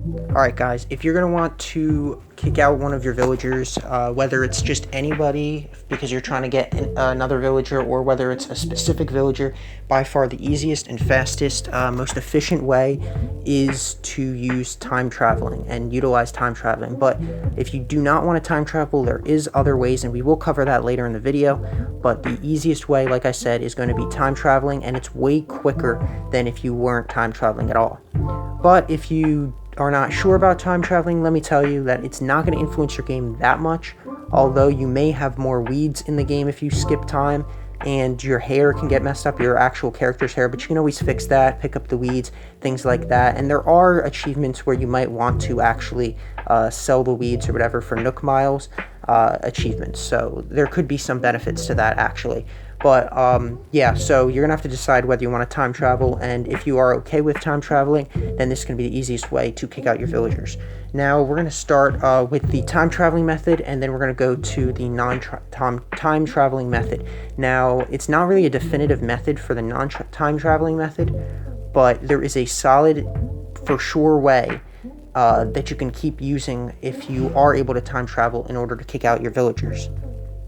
Alright guys, if you're going to want to kick out one of your villagers, whether it's just anybody because you're trying to get another villager, or whether it's a specific villager, by far the easiest and fastest, most efficient way is to use time traveling and utilize time traveling. But if you do not want to time travel, there is other ways, and we will cover that later in the video. But the easiest way, like I said, is going to be time traveling, and it's way quicker than if you weren't time traveling at all. But if you are not sure about time traveling, let me tell you that it's not going to influence your game that much, although you may have more weeds in the game if you skip time, and your hair can get messed up, your actual character's hair, but you can always fix that, pick up the weeds, things like that. And there are achievements where you might want to actually sell the weeds or whatever for Nook Miles achievements, so there could be some benefits to that actually. But yeah, so you're gonna have to decide whether you want to time travel, and if you are okay with time traveling, then this is gonna be the easiest way to kick out your villagers. Now we're gonna start with the time traveling method, and then we're gonna go to the non-time traveling method. Now it's not really a definitive method for the non-time traveling method, but there is a solid, for sure way that you can keep using if you are able to time travel in order to kick out your villagers.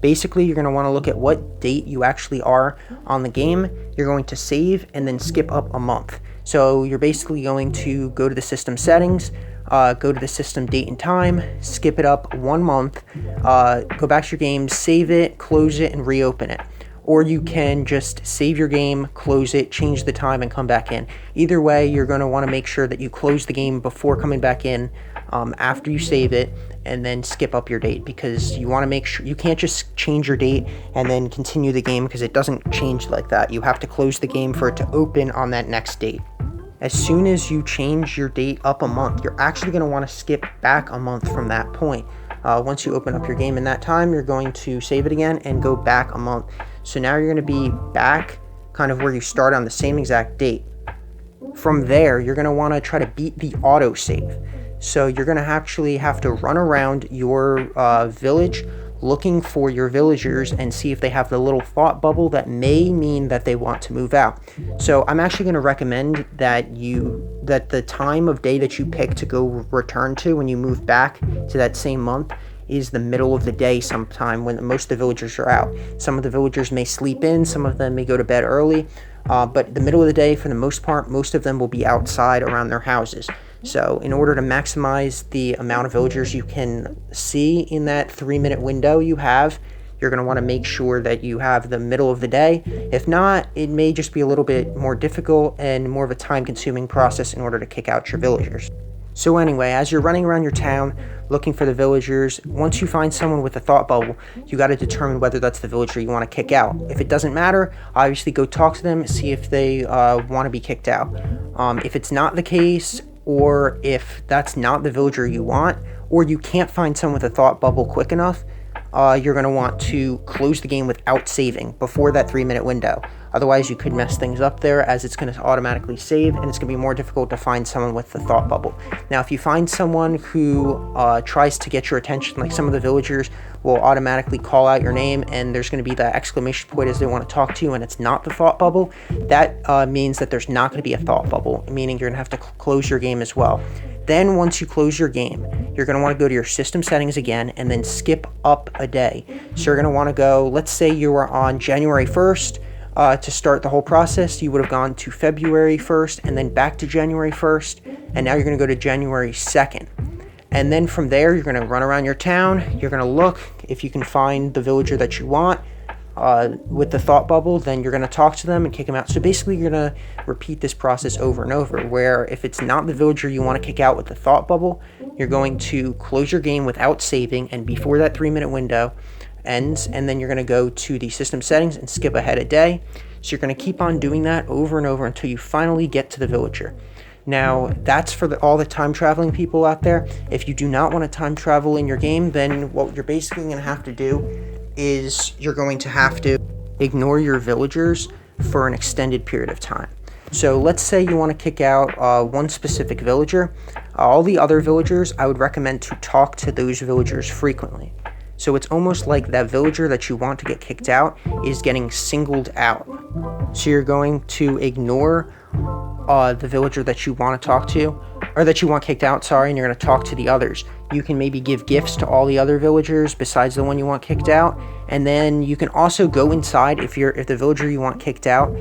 Basically, you're going to want to look at what date you actually are on the game. You're going to save and then skip up a month. So you're basically going to go to the system settings, go to the system date and time, skip it up 1 month, go back to your game, save it, close it, and reopen it. Or you can just save your game, close it, change the time, and come back in. Either way, you're going to want to make sure that you close the game before coming back in after you save it, and then skip up your date, because you want to make sure you can't just change your date and then continue the game, because it doesn't change like that. You have to close the game for it to open on that next date. As soon as you change your date up a month, you're actually going to want to skip back a month from that point. Once you open up your game in that time, you're going to save it again and go back a month. So now you're going to be back kind of where you start on the same exact date. From there, you're going to want to try to beat the autosave. So you're going to actually have to run around your village looking for your villagers and see if they have the little thought bubble that may mean that they want to move out. So I'm actually going to recommend that the time of day that you pick to go return to when you move back to that same month is the middle of the day sometime, when most of the villagers are out. Some of the villagers may sleep in, some of them may go to bed early, but the middle of the day, for the most part, most of them will be outside around their houses. So in order to maximize the amount of villagers you can see in that 3-minute window you have, you're going to want to make sure that you have the middle of the day. If not, it may just be a little bit more difficult and more of a time-consuming process in order to kick out your villagers. So anyway, as you're running around your town looking for the villagers, once you find someone with a thought bubble, you got to determine whether that's the villager you want to kick out. If it doesn't matter, obviously go talk to them, see if they want to be kicked out. If it's not the case, or if that's not the villager you want, or you can't find someone with a thought bubble quick enough, you're going to want to close the game without saving before that 3-minute window. Otherwise, you could mess things up there, as it's going to automatically save, and it's going to be more difficult to find someone with the thought bubble. Now, if you find someone who tries to get your attention, like some of the villagers will automatically call out your name, and there's going to be that exclamation point as they want to talk to you, and it's not the thought bubble, that means that there's not going to be a thought bubble, meaning you're going to have to close your game as well. Then once you close your game, you're going to want to go to your system settings again and then skip up a day. So you're going to want to go, let's say you were on January 1st to start the whole process. You would have gone to February 1st and then back to January 1st, and now you're going to go to January 2nd. And then from there, you're going to run around your town. You're going to look if you can find the villager that you want with the thought bubble. Then you're going to talk to them and kick them out. So basically, you're going to repeat this process over and over, where if it's not the villager you want to kick out with the thought bubble, you're going to close your game without saving and before that 3-minute window ends, and then you're going to go to the system settings and skip ahead a day. So you're going to keep on doing that over and over until you finally get to the villager. Now, that's for all the time traveling people out there. If you do not want to time travel in your game, then what you're basically going to have to do is you're going to have to ignore your villagers for an extended period of time. So let's say you want to kick out one specific villager. All the other villagers, I would recommend to talk to those villagers frequently. So it's almost like that villager that you want to get kicked out is getting singled out. So you're going to ignore the villager that you want to talk to or that you want kicked out, sorry, and you're going to talk to the others. You can maybe give gifts to all the other villagers besides the one you want kicked out, and then you can also go inside if the villager you want kicked out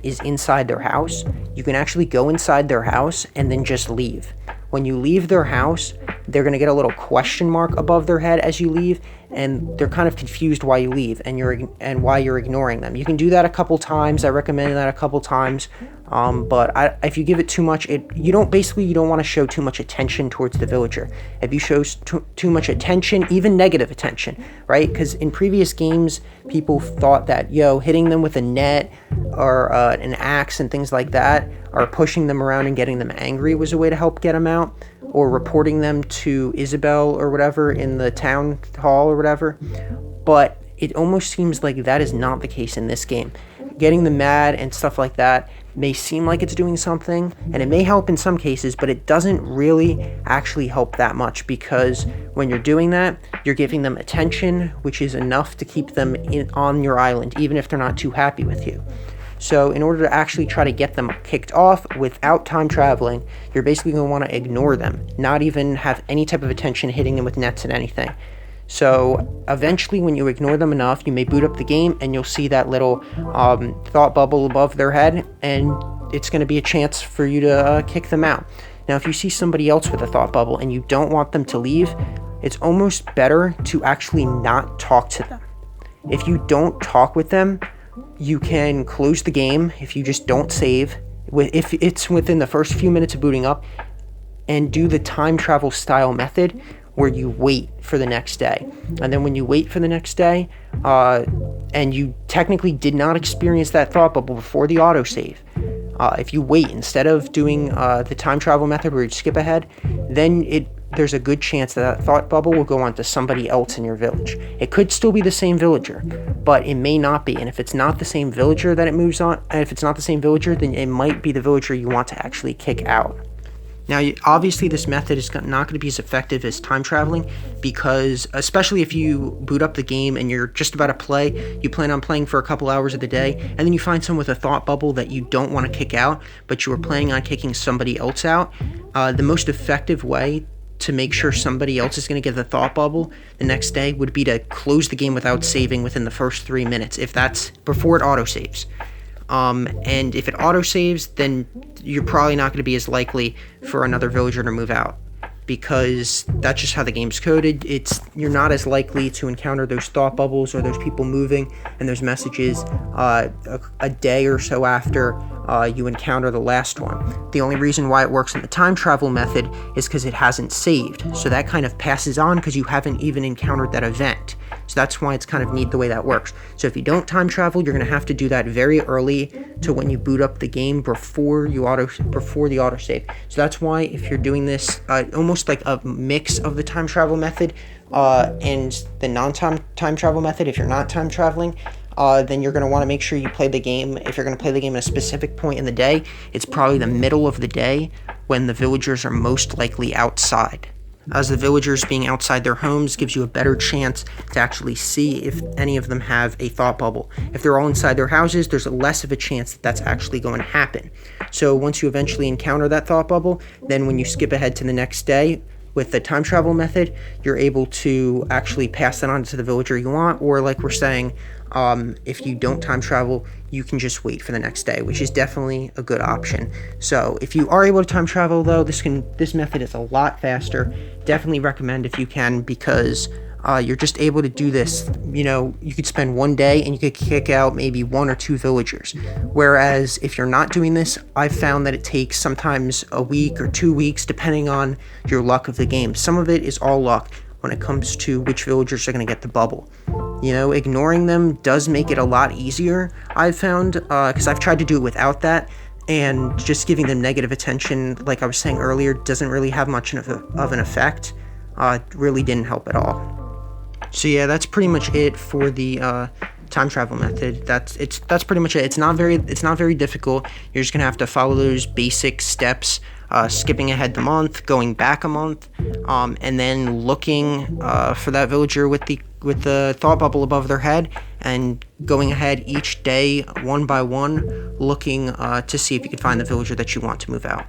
is inside their house. You can actually go inside their house and then just leave. When you leave their house, they're going to get a little question mark above their head as you leave, and they're kind of confused why you leave and why you're ignoring them. You can do that a couple times. I recommend that a couple times. But if you give it too much, you don't want to show too much attention towards the villager. If you show too much attention, even negative attention, right? Because in previous games, people thought that, hitting them with a net or an axe and things like that, or pushing them around and getting them angry was a way to help get them out, or reporting them to Isabel or whatever in the town hall or whatever. But it almost seems like that is not the case in this game. Getting them mad and stuff like that may seem like it's doing something, and it may help in some cases, but it doesn't really actually help that much, because when you're doing that, you're giving them attention, which is enough to keep them on your island, even if they're not too happy with you. So in order to actually try to get them kicked off without time traveling, you're basically going to want to ignore them, not even have any type of attention hitting them with nets and anything. So eventually, when you ignore them enough, you may boot up the game and you'll see that little thought bubble above their head, and it's going to be a chance for you to kick them out. Now, if you see somebody else with a thought bubble and you don't want them to leave, it's almost better to actually not talk to them. If you don't talk with them, you can close the game if you just don't save, if it's within the first few minutes of booting up, and do the time travel style method where you wait for the next day. And then when you wait for the next day, and you technically did not experience that thought bubble before the autosave, if you wait instead of doing the time travel method where you skip ahead, then there's a good chance that thought bubble will go on to somebody else in your village. It could still be the same villager, but it may not be. And if it's not the same villager that it moves on, and if it's not the same villager, then it might be the villager you want to actually kick out. Now, obviously, this method is not going to be as effective as time traveling, because especially if you boot up the game and you're just about to play, you plan on playing for a couple hours of the day, and then you find someone with a thought bubble that you don't want to kick out, but you were planning on kicking somebody else out. The most effective way to make sure somebody else is going to get the thought bubble the next day would be to close the game without saving within the first 3 minutes, if that's before it autosaves. And if it autosaves, then you're probably not going to be as likely for another villager to move out, because that's just how the game's coded. You're not as likely to encounter those thought bubbles or those people moving and those messages a day or so after you encounter the last one. The only reason why it works in the time travel method is because it hasn't saved, so that kind of passes on because you haven't even encountered that event. So that's why it's kind of neat the way that works. So if you don't time travel, you're going to have to do that very early to when you boot up the game before the autosave. So that's why if you're doing this, almost like a mix of the time travel method and the non-time travel method, if you're not time traveling, then you're going to want to make sure you play the game. If you're going to play the game at a specific point in the day, it's probably the middle of the day when the villagers are most likely outside. As the villagers being outside their homes gives you a better chance to actually see if any of them have a thought bubble. If they're all inside their houses, there's less of a chance that that's actually going to happen. So once you eventually encounter that thought bubble, then when you skip ahead to the next day with the time travel method, you're able to actually pass that on to the villager you want, or like we're saying, if you don't time travel, you can just wait for the next day, which is definitely a good option. So if you are able to time travel, though, this method is a lot faster. Definitely recommend if you can, because you're just able to do this. You could spend one day and you could kick out maybe 1 or 2 villagers. Whereas if you're not doing this, I've found that it takes sometimes a week or 2 weeks, depending on your luck of the game. Some of it is all luck when it comes to which villagers are going to get the bubble. Ignoring them does make it a lot easier, I've found, because I've tried to do it without that, and just giving them negative attention, like I was saying earlier, doesn't really have much of an effect. It really didn't help at all. So yeah, that's pretty much it for the time travel method. That's pretty much it. It's not very difficult. You're just gonna have to follow those basic steps. Skipping ahead the month, going back a month, and then looking for that villager with the thought bubble above their head, and going ahead each day one by one, looking to see if you can find the villager that you want to move out.